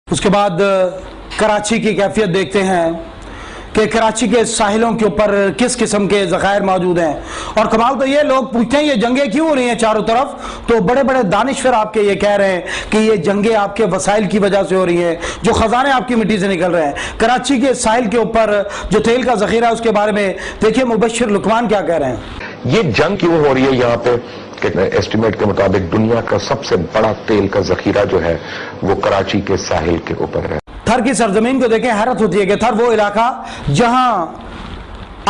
उसके बाद कराची की कैफियत देखते हैं कि कराची के साहिलों के ऊपर किस किस्म के ज़खायर मौजूद हैं। और कमाल तो ये लोग पूछते हैं ये जंगें क्यों हो रही हैं चारों तरफ, तो बड़े बड़े दानिश्वर आपके ये कह रहे हैं कि ये जंगें आपके वसाइल की वजह से हो रही हैं, जो खजाने आपकी मिट्टी से निकल रहे हैं। कराची के साहिल के ऊपर जो तेल का ज़ख़ीरा है उसके बारे में देखिए मुबश्शिर लुकमान क्या कह रहे हैं। ये जंग क्यों हो रही है यहाँ पे? एस्टिमेट के मुताबिक दुनिया का सबसे बड़ा तेल का जखीरा जो है वो कराची के साहिल के ऊपर है। थर की सरजमीन को देखें, हैरत होती है कि थर वो इलाका जहां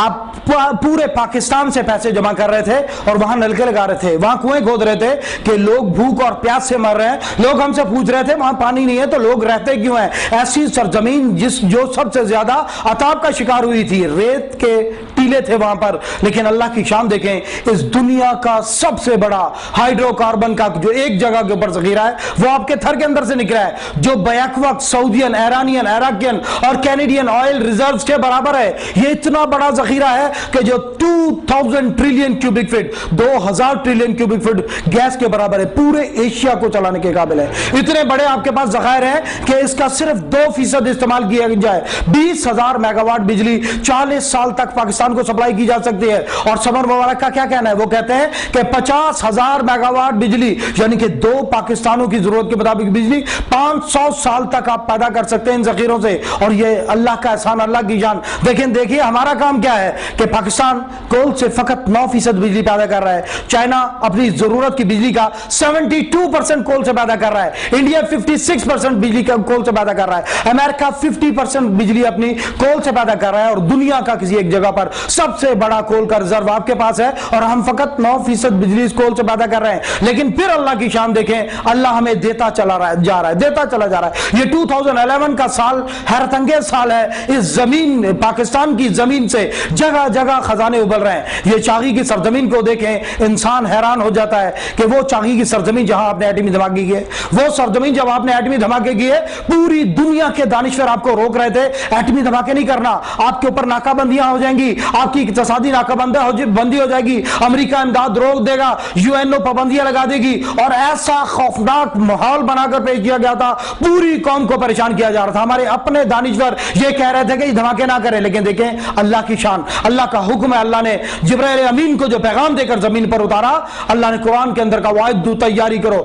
आप पूरे पाकिस्तान से पैसे जमा कर रहे थे और वहां नलके लगा रहे थे, वहां कुएं खोद रहे थे कि लोग भूख और प्यास से मर रहे हैं। लोग हमसे पूछ रहे थे वहां पानी नहीं है तो लोग रहते क्यों हैं। ऐसी सरजमीन जो सबसे ज्यादा अताब का शिकार हुई थी, रेत के टीले थे वहां पर। लेकिन अल्लाह की शान देखें, इस दुनिया का सबसे बड़ा हाइड्रोकार्बन का जो एक जगह के ऊपर जखीरा है वो आपके थर के अंदर से निकला है, जो बैक वक्त सऊदियन, ईरानियन, इराकियन और कैनेडियन ऑयल रिजर्व के बराबर है। ये इतना बड़ा जखीरा है कि जो 2000 trillion cubic feet, 2000 trillion cubic feet gas के बराबर है, पूरे एशिया को चलाने के काबिल है। इतने बड़े आपके पास जखायर हैं कि इसका सिर्फ 2% इस्तेमाल किया जाए, 20,000 मेगावाट बिजली 40 साल तक पाकिस्तान को सप्लाई की जा सकती है। और समर मुबारक का क्या कहना है, वो कहते हैं कि 50,000 मेगावाट बिजली यानी कि 2 पाकिस्तानों की जरूरत के मुताबिक बिजली 500 साल तक आप पैदा कर सकते हैं इन जखीरों से। और ये अल्लाह का एहसान, अल्लाह की जान। लेकिन देखिए हमारा काम क्या है कि पाकिस्तान कोल से फकत 9% बिजली पैदा कर रहा है, चाइना अपनी जरूरत की बिजली का 72% कोल से पैदा कर रहा है, इंडिया 56% बिजली का कोल से पैदा कर रहा है, अमेरिका 50% बिजली अपनी कोल से पैदा कर रहा है। और दुनिया का किसी एक जगह पर सबसे बड़ा कोल का रिजर्व आपके पास है और हम फकत 9% बिजली इस कोल से पैदा कर रहे हैं। लेकिन फिर अल्लाह की शान देखें, अल्लाह हमें देता चला जा रहा है, देता चला जा रहा है। ये 2011 का साल हैरतअंगेज साल है। इस जमीन, पाकिस्तान की जमीन से जगह जगह खजाने उबल रहे हैं। ये चागी की सरजमीन को देखें, इंसान हैरान हो जाता है कि वो चागी की सरजमीन जहां आपने एटमी धमाके किए, वो सरजमीन जब आपने एटमी धमाके किए, पूरी दुनिया के दानिश्वर आपको रोक रहे थे एटमी धमाके नहीं करना, आपके ऊपर नाकाबंदियां हो जाएंगी, आपकी इक्तिसादी नाकाबंदी हो जाएगी, अमेरिका इमदाद रोक देगा, यूएनओ पाबंदियां लगा देगी। और ऐसा खौफनाक माहौल बनाकर पेश किया गया था, पूरी कौम को परेशान किया जा रहा था। हमारे अपने दानिश्वर ये कह रहे थे कि धमाके ना करें। लेकिन देखें अल्लाह की शान, अल्लाह का हुक्म है। अल्लाह ने जिब्राइल अमीन को जो पैगाम देकर जमीन पर उतारा, अल्लाह ने कुरान के अंदर का वाइदू तैयारी करो।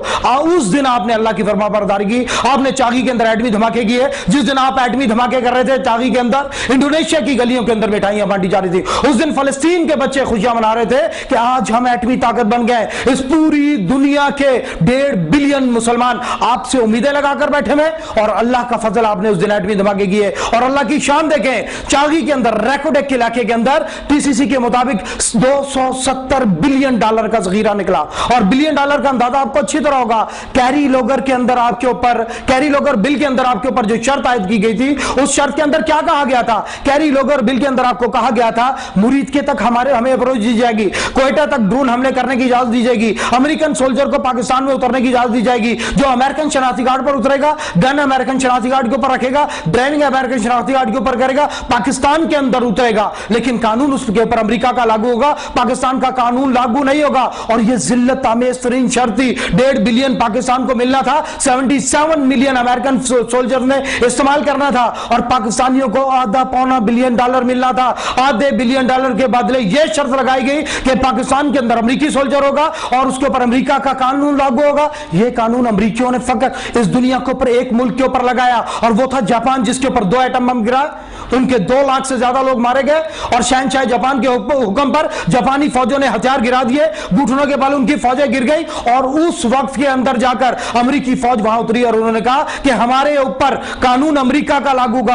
उस दिन आपने अल्लाह की फरमाबरदारी की, आपने चागी के अंदर एटमी धमाके किए। जिस दिन आप एटमी धमाके कर रहे थे चागी के अंदर, इंडोनेशिया की गलियों के अंदर मिठाइयां बांटी जा रही थी। उस दिन फलस्तीन के बच्चे खुशियां मना रहे थे कि आज हम एटमी ताकत बन गए। इस पूरी दुनिया के 1.5 बिलियन मुसलमान आपसे उम्मीदें लगाकर बैठे हुए और अल्लाह का फजल, आपने उस दिन एटमी धमाके किए। और अल्लाह की शान देखें, चागी के अंदर रैकोडेक के इलाके के अंदर टीसीसी के मुताबिक 270 बिलियन डॉलर का जखीरा निकला। और बिलियन डॉलर का अंदाजा आपको अच्छी तरह होगा। कैरी लोगर के अंदर आपके ऊपर, कैरी लोगर बिल के अंदर आपके ऊपर जो शर्त आयद की गई थी, उस शर्त के अंदर क्या कहा गया था? कैरी लोगर बिल के अंदर आपको कहा गया था मुरीद के तक हमें अप्रोच दी जाएगी, क्वेटा तक ड्रोन हमले करने की इजाजत दी जाएगी, अमेरिकन सोल्जर को पाकिस्तान में उतरने की इजाजत दी जाएगी, जो अमेरिकन शनाख्ती कार्ड पर उतरेगा गन अमेरिकन शनाख्ती कार्ड के ऊपर रखेगा, ड्राइविंग अमेरिकन शनाख्ती कार्ड के ऊपर करेगा, पाकिस्तान के अंदर उतरेगा। लेकिन कानून उसके ऊपर अमेरिका का लागू होगा, पाकिस्तान का कानून लागू नहीं होगा। और यह जिल्लत आमेज तरीन शर्त थी। 1.5 बिलियन पाकिस्तान को मिलना था, 77 मिलियन अमेरिकन सोल्जर ने इस्तेमाल करना था और पाकिस्तानियों को आधा पौना बिलियन डॉलर मिलना था। आधे बिलियन डॉलर के बदले यह शर्त लगाई गई कि पाकिस्तान के अंदर अमेरिकी सोल्जर होगा और उसके ऊपर अमेरिका का कानून लागू होगा। यह कानून अमेरिकियों ने फकत इस दुनिया के ऊपर एक मुल्क के ऊपर लगाया और वो था जापान, जिसके ऊपर 2 एटम बम गिरा, उनके 2 लाख से ज्यादा लोग मारे गए। और शहनशाह जापान के हुक्म पर जापानी फौजों ने हथियार गिरा दिए, घुटनों के बल उनकी फौजें गिर गई। और उस वक्त के अंदर जाकर अमेरिकी फौज वहां उतरी और उन्होंने कहा कि हमारे ऊपर कानून अमेरिका का लागू होगा,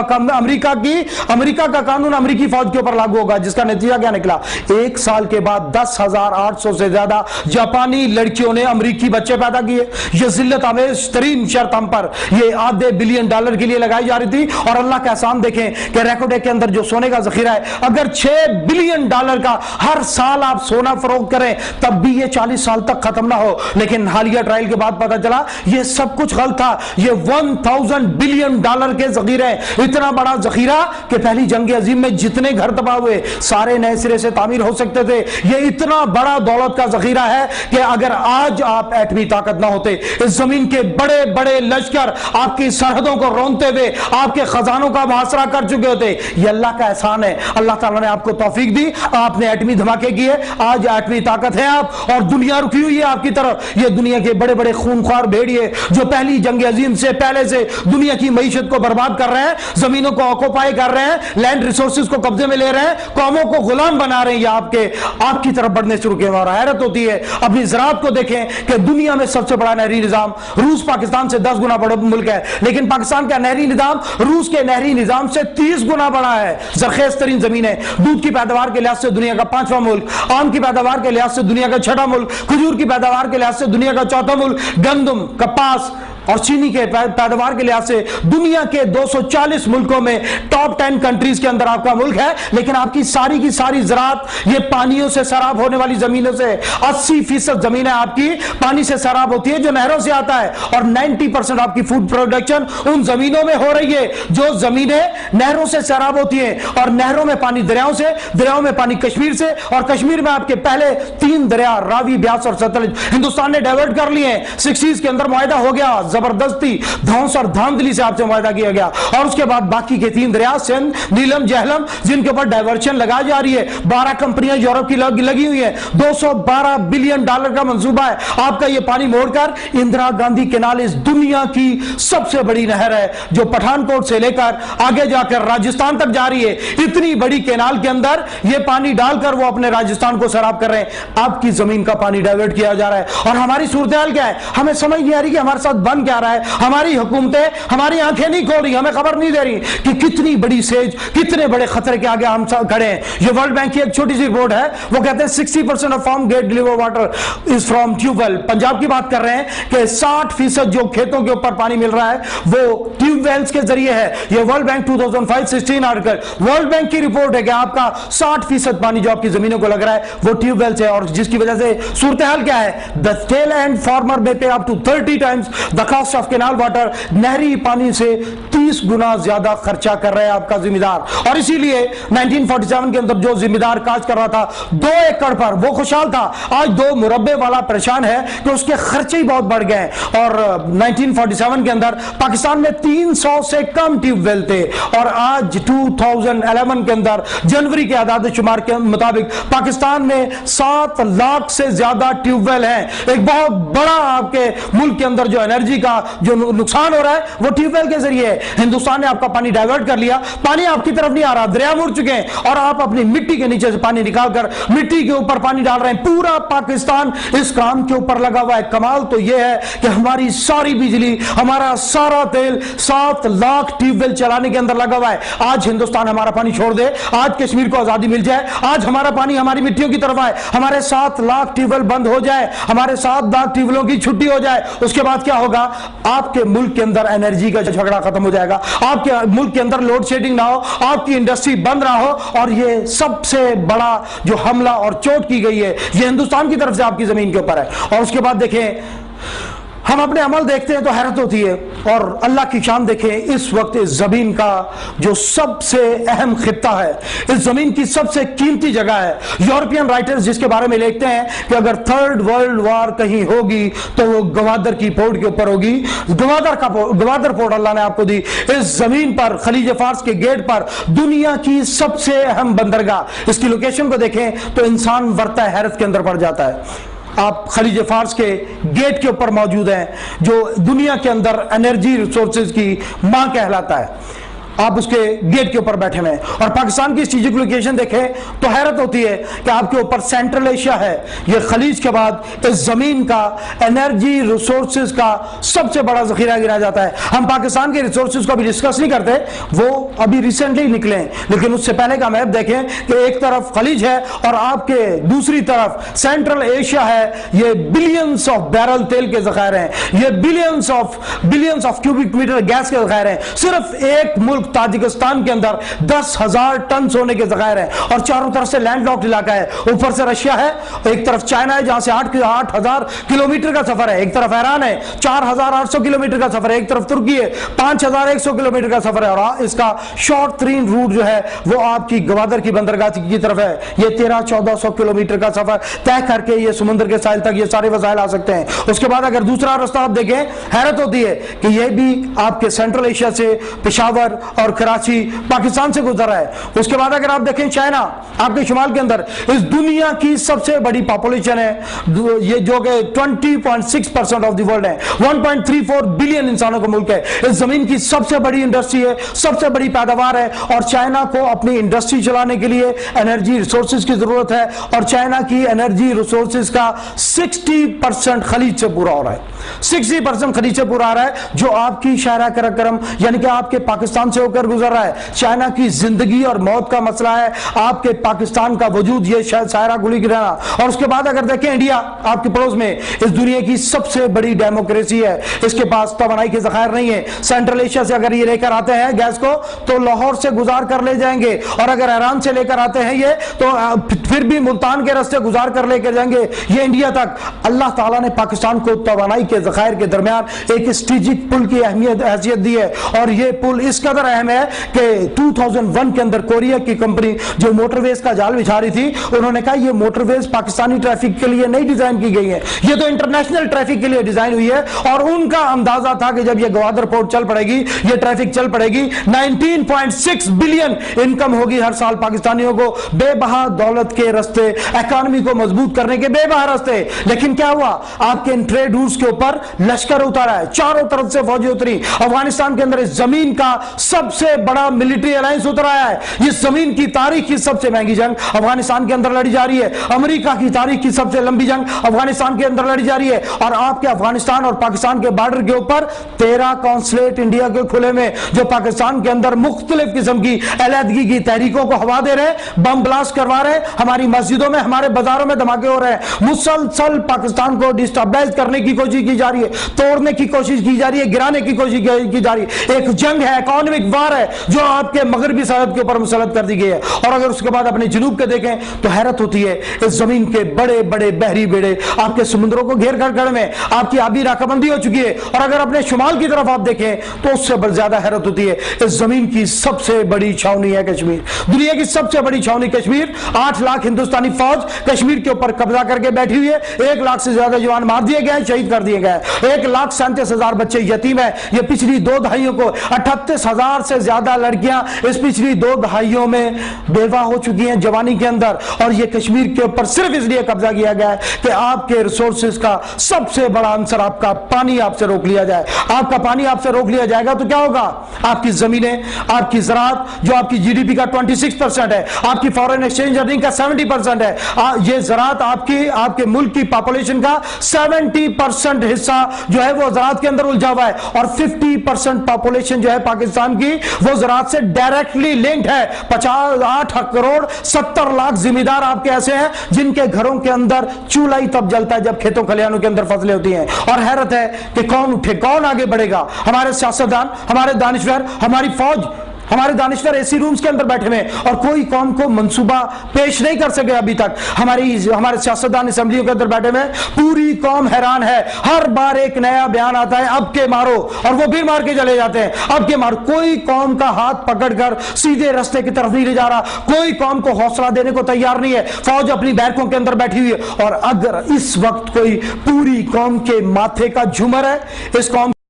अमेरिका का कानून अमेरिकी फौज के ऊपर लागू होगा। जिसका नतीजा क्या निकला? 1 साल के बाद 10,800 से ज्यादा जापानी लड़कियों ने अमेरिकी बच्चे पैदा किए। यह जिल्लत आमेज तरीन शर्त हम पर, यह आधे बिलियन डॉलर के लिए लगाई जा रही थी। और अल्लाह का एहसान देखें कि ریکارڈ کے اندر جو سونے کا ذخیرہ ہے، اگر $6 بلین کا ہر سال آپ سونا فروخت کریں تب بھی یہ 40 سال تک ختم نہ ہو. لیکن حالیہ ٹرائل کے بعد پتا چلا یہ سب کچھ غلط تھا. یہ $1000 بلین کے ذخیرے ہیں. اتنا بڑا ذخیرہ کہ پہلی جنگ عظیم میں جتنے گھر تباہ ہوئے سارے نئے سرے سے تعمیر ہو سکتے تھے. یہ اتنا بڑا دولت کا ذخیرہ ہے کہ اگر آج آپ ایٹمی طاقت نہ ہوتے، اس زمین کے بڑے بڑے لشکر آپ کی سرحدوں کو رونتے ہوئے آپ کے خزانوں کا محاصرہ کر چکے ہوتے. یہ اللہ کا احسان ہے. اللہ تعالیٰ نے آپ کو توفیق دی، آپ نے ایٹمی دھماکے کیے، آج ایٹمی طاقت ہے آپ، اور دنیا رکی ہوئی ہے آپ کی طرف. یہ دنیا کے بڑے بڑے خونخوار بھیڑیے جو پہلی جنگ عظیم سے پہلے سے دنیا کی معیشت کو برباد کر رہے ہیں، زمینوں کو آکوپائی کر رہے ہیں، لینڈ ریسورسز کو قبضے میں لے رہے ہیں، قوموں کو غلام بنا رہے ہیں، یہ آپ کی طرف بڑھنے شروع کیے. اور حیرت ہوتی ہے اپنی زراعت کو دیکھیں کہ دنیا میں سب سے بڑا نہری نظام روس پاکستان سے 10 گنا بڑا ملک ہے، لیکن پاکستان کا نہری نظام روس کے نہری نظام سے 30 گنا بڑا ہے. زرخیز ترین زمین ہے، دودھ کی پیداوار کے لحاظ سے دنیا کا 5واں ملک، آم کی پیداوار کے لحاظ سے دنیا کا 6واں ملک، کھجور کی پیداوار کے لحاظ سے دنیا کا 4واں ملک، گندم، کپاس اور چینی کے پیداوار کے لحاظ سے دنیا کے 240 ملکوں میں ٹاپ 10 کنٹریز کے اندر آپ کا ملک ہے. لیکن آپ کی ساری زراعت یہ پانیوں سے سراب ہونے والی زمینوں سے 80% زمینیں آپ کی پانی سے سراب ہوتی ہے جو نہروں سے آتا ہے، اور 90% آپ کی فوڈ پروڈکشن ان زمینوں میں ہو رہی ہے جو زمینیں نہروں سے سراب ہوتی ہیں. اور نہروں میں پانی دریاؤں سے، دریاؤں میں پانی کشمیر سے، اور کشمیر میں آپ کے پہلے 3 دریا راوی، بیاس اور ستلج ہندوستان نے ڈائیورٹ کر لیے ہیں. 60s کے اندر معاہدہ ہو گیا، زبردستی دھونس اور دھاندلی سے آپ سے معاہدہ کیا گیا، اور اس کے بعد باقی کے 3 دریا سندھ، نیلم، جہلم جن کے اوپر ڈائیورشن لگائی جا رہی ہے. 12 کمپنیاں یورپ کی لگی ہوئی ہیں، $212 بلین کا منصوبہ ہے. آپ کا یہ پانی موڑ کر اندرا گاندھی کینال اس دنیا کی سب سے بڑی نہر ہے جو پٹھان کوٹ سے لے کر آگے جا کر راجستھان تک جا رہی ہے. اتنی بڑی کینال کے اندر یہ پانی ڈال کر وہ اپنے راجستھان کو سراب کر رہے ہیں. آپ کی زمین کا پانی ڈائیورٹ کیا جا رہا ہے. اور ہماری صورتحال کیا ہے؟ ہمیں سمجھ نہیں آ رہی کہ ہمارے ساتھ بن کیا رہا ہے. ہماری حکومتیں ہماری آنکھیں نہیں کھول رہی، ہمیں خبر نہیں دے رہی کہ کتنی بڑی سیج، کتنے بڑے خطرے کے آگے ہم کھڑے ہیں. یہ ورلڈ بینک کی ایک چھوٹی سی رپورٹ ہے، وہ کہتے ہیں 60% of farm gate deliver water is from tube well. Punjab کی بات کر رہے ہیں کہ 60% جو کھیتوں کے اوپر پانی مل رہا ہے وہ ٹیوب ویلز کے ذریعے ہے. یہ world bank 2005-16 article world bank کی رپورٹ ہے کہ آپ کا 60% پانی جو آپ کی زمینوں کو لگ رہا ہے وہ ٹیوب ویل سے، اور جس کی وجہ سے صورتحال کیا ہے؟ the tail end farmer may pay up to 30 times the cost of canal water. نہری پانی سے 30 گنا زیادہ خرچہ کر رہے ہیں آپ کا ذمہ دار. اور اسی لیے 1947 کے اندر جو ذمہ دار کاج کر رہا تھا 2 ایکڑ پر وہ خوشحال تھا، آج 2 مربع والا پریشان ہے کہ اس کے خرچے ہی بہت بڑھ گئے. اور 1947 کے اندر پاکستان میں 300 سے کم ٹیوب ویل تھے، اور آج 2011 کے اندر جنوری کے اعداد و شمار کے مطابق پاکستان میں 7 لاکھ سے زیادہ ٹیوب ویل ہیں. ایک بہت بڑا آپ کے ملک کے اندر جو انرجی کا جو نقصان ہو رہا ہے وہ ٹیوب ویل کے ذریعے ہے. ہندوستان نے آپ کا پانی ڈائیورٹ کر لیا، پانی آپ کی طرف نہیں آ رہا، دریا مڑ چکے ہیں، اور آپ اپنی مٹی کے نیچے سے پانی نکال کر مٹی کے اوپر پانی ڈال رہے ہیں. پورا پاکستان اس کام کے اوپر لگا ہوا ہے. کمال تو یہ ہے کہ ہماری ساری بجلی، ہمارا سارا تیل 7 لاکھ ٹیوب ویل چلانے کے اندر لگا ہوا ہے. آج ہندوستان ہمارا پانی چھوڑ دے، آج کشمیر کو آزادی مل جائے، آج ہمارا پانی ہماری مٹیوں کی طرف آئے، ہمارے 7 لاکھ ٹیوب ویل بند ہو جائے، ہمارے 7 لاکھ ٹیوب ویلوں کی چھٹی ہو جائے، اس کے بعد کیا ہوگا؟ آپ کے ملک کے اندر انرجی کا جھگڑا ختم ہو جائے گا، آپ کے ملک کے اندر لوڈ شیڈنگ نہ ہو، آپ کی انڈسٹری بند نہ ہو. اور یہ سب سے بڑا جو حملہ اور چوٹ کی گئی ہے یہ ہندوستان کی طرف سے آپ کی زمین کے اوپر ہے. اور اس کے بعد دیکھیں ہم اپنے عمل دیکھتے ہیں تو حیرت ہوتی ہے، اور اللہ کی شان دیکھیں. اس وقت اس زمین کا جو سب سے اہم خطہ ہے، اس زمین کی سب سے قیمتی جگہ ہے، یورپین رائٹرز جس کے بارے میں لکھتے ہیں کہ اگر 3rd ورلڈ وار کہیں ہوگی تو وہ گوادر کی پورٹ کے اوپر ہوگی. گوادر پورٹ اللہ نے آپ کو دی. اس زمین پر خلیج فارس کے گیٹ پر دنیا کی سب سے اہم بندرگاہ، اس کی لوکیشن کو دیکھیں تو انسان ورطہ حیرت کے اندر پڑ جاتا ہے. آپ خلیج فارس کے گیٹ کے اوپر موجود ہیں جو دنیا کے اندر انرجی ریسورسز کی ماں کہلاتا ہے. آپ اس کے گیٹ کے اوپر بیٹھے ہوئے ہیں، اور پاکستان کی اسٹریٹجک لوکیشن دیکھیں تو حیرت ہوتی ہے کہ آپ کے اوپر سینٹرل ایشیا ہے. یہ خلیج کے بعد اس زمین کا انرجی ریسورسز کا سب سے بڑا ذخیرہ گنا جاتا ہے. ہم پاکستان کے ریسورسز کو ابھی ڈسکس نہیں کرتے، وہ ابھی ریسنٹلی نکلے ہیں، لیکن اس سے پہلے کا میپ دیکھیں کہ ایک طرف خلیج ہے اور آپ کے دوسری طرف سینٹرل ایشیا ہے. یہ بلینز آف بیرل تیل کے ذخائر ہیں، یہ billions of cubic metre gas کے ذخائر ہیں. صرف ایک ملک मुल्क ताजिकिस्तान के अंदर 10,000 टन सोने के ज़खायर हैं और चारों तरफ से लैंड लॉक्ड इलाका है। ऊपर से रशिया है, एक तरफ चाइना है जहां से 8,000 किलोमीटर का सफर है, एक तरफ ईरान है 4,800 किलोमीटर का सफर है, एक तरफ तुर्की है 5,100 किलोमीटर का सफर है और इसका शॉर्ट ट्रेन रूट जो है वो आपकी गवादर की बंदरगाह की तरफ है। ये 1300-1400 किलोमीटर का सफर तय करके ये समुद्र के साहिल तक ये सारे वसाइल आ सकते हैं। उसके बाद अगर दूसरा रास्ता आप देखें, हैरत होती है कि ये भी आपके सेंट्रल एशिया से पेशावर और कराची पाकिस्तान से गुजर रहा है। उसके बाद अगर आप देखें चाइना आपके शुमाल के अंदर इस दुनिया की सबसे बड़ी पॉपुलेशन है, ये जो कि 20.6% ऑफ द वर्ल्ड है, 1.34 बिलियन इंसानों का मुल्क है, इस जमीन की सबसे बड़ी इंडस्ट्री है, सबसे बड़ी पैदावार है और चाइना को अपनी इंडस्ट्री चलाने के लिए एनर्जी रिसोर्सेज की जरूरत है और चाइना की एनर्जी रिसोर्सेज का 60% खलीज से पूरा हो रहा है, 60% खलीज से पूरा आ रहा है, जो आपकी शायरा करम यानी कि आपके पाकिस्तान से होकर गुजर रहा है। चाइना की जिंदगी और मौत का मसला है आपके पाकिस्तान का वजूद, ये शायद सायरा गुली गिराना। और उसके बाद अगर देखें इंडिया आपके पड़ोस में इस दुनिया की सबसे बड़ी डेमोक्रेसी है, इसके पास तवानाई के ज़खायर नहीं है। सेंट्रल एशिया से अगर ये लेकर आते हैं गैस को तो लाहौर से गुजार कर ले जाएंगे और अगर ईरान से लेकर आते हैं ये तो फिर भी मुल्तान के रास्ते गुजार कर लेकर जाएंगे ये इंडिया तक। अल्लाह ताला ने पाकिस्तान को तवानाई के ज़खायर के दरमियान एक स्ट्रेटेजिक पुल की हैसियत दी है और ये पुल इस कदर अहम है कि 2001 के अंदर कोरिया की कंपनी जो मोटरवेज का जाल बिछा रही थी, उन्होंने कहा ये मोटरवेज पाकिस्तानी ट्रैफिक के लिए नहीं डिजाइन की गई है, ये तो इंटरनेशनल ट्रैफिक के लिए डिजाइन हुई है। और उनका अंदाजा था कि जब ये गवादर पोर्ट चल पड़ेगी, ये ट्रैफिक चल पड़ेगी, 19.6 बिलियन इनकम होगी हर साल पाकिस्तानियों को, बेबहा दौलत के रास्ते, इकोनॉमी को मजबूत करने के बेबहा रास्ते। लेकिन क्या हुआ, आपके इन ट्रेड रूट्स के ऊपर लश्कर उतारा है, चारों तरफ से फौजी उतरी, अफगानिस्तान के अंदर इस जमीन का सबसे बड़ा मिलिट्री अलायंस उतर आया है। इस जमीन की तारीख की सबसे महंगी जंग अफगानिस्तान के अंदर लड़ी जा रही है, अमेरिका की तारीख की सबसे लंबी जंग अफगानिस्तान के अंदर लड़ी जा रही है और आपके अफगानिस्तान और पाकिस्तान के बॉर्डर के ऊपर 13 कॉन्सुलेट इंडिया के खुले में जो पाकिस्तान के अंदर मुख्तलिफ किस्म की अलहदगी की तहरीकों को हवा दे रहे हैं, बम ब्लास्ट करवा रहे हैं, हमारी मस्जिदों में हमारे बाजारों में धमाके हो रहे हैं, मुसलसल पाकिस्तान को डिस्टेबलाइज करने की कोशिश की जा रही है, तोड़ने की कोशिश की जा रही है, गिराने की कोशिश की जा रही है। एक जंग है, इकोनॉमिक वार है जो आपके मगरबी सरहद के ऊपर मुसलत कर दी गई है। और अगर उसके बाद अपने जुनूब के देखें तो हैरत होती है, इस जमीन के बड़े बड़े बहरी बेड़े आपके समुद्रों को घेर कर खड़े में, आपकी आबी राकाबंदी हो चुकी है। और अगर अपने शुमाल की तरफ आप देखें तो उससे ज्यादा हैरत होती है, इस जमीन की सबसे बड़ी छावनी है कश्मीर, दुनिया की सबसे बड़ी छावनी कश्मीर। 8 लाख हिंदुस्तानी फौज कश्मीर के ऊपर कब्जा करके बैठी हुई है, 1 लाख से ज्यादा जवान मार दिए गए, शहीद कर दिए गए, 1,37,000 बच्चे यतीम है। ये पिछली 2 दहाइयों को 38,000 से ज्यादा लड़कियां इस पिछली 2 दहाइयों में बेवा हो चुकी हैं जवानी के अंदर। और ये कश्मीर के ऊपर सिर्फ इसलिए कब्जा किया गया है कि आपके रिसोर्सेज का सबसे बड़ा आंसर आपका पानी आपसे रोक लिया जाए। आपका पानी आपसे रोक लिया जाएगा तो क्या होगा, आपकी जमीनें, आपकी ज़राअत जो आपकी जीडीपी का 26% है, आपकी फॉरेन एक्सचेंज अर्निंग का 70% है, ये ज़राअत आपके मुल्क की पॉपुलेशन का 70% हिस्सा जो है वो ज़राअत के अंदर उलझा हुआ है और 50% पॉपुलेशन जो है पाकिस्तान की वो ज़राअत से डायरेक्टली लिंक्ड है। 8 करोड़ 70 लाख जिम्मेदार आपके ऐसे हैं जिनके घरों के अंदर चूल्हा ही तब जलता है जब खेतों खलिहानों के अंदर फसलें होती हैं। और हैरत है कि कौन उठे, कौन आगे बढ़ेगा, हमारे सियासतदान, हमारे दानिश्वर, हमारी फौज, हमारे दानिश्वर एसी रूम्स के अंदर बैठे हुए और कोई कौम को मंसूबा पेश नहीं कर सके अभी तक। हमारे सियासतदान असेंबलियों के अंदर बैठे हुए, पूरी कौम हैरान है। हर बार एक नया बयान आता है, अब के मारो, और वो फिर मार के चले जाते हैं, अब के मारो। कोई कौम का हाथ पकड़कर सीधे रास्ते की तरफ नहीं ले जा रहा, कोई कौम को हौसला देने को तैयार नहीं है। फौज अपनी बैरकों के अंदर बैठी हुई है और अगर इस वक्त कोई पूरी कौम के माथे का झूमर है, इस कौम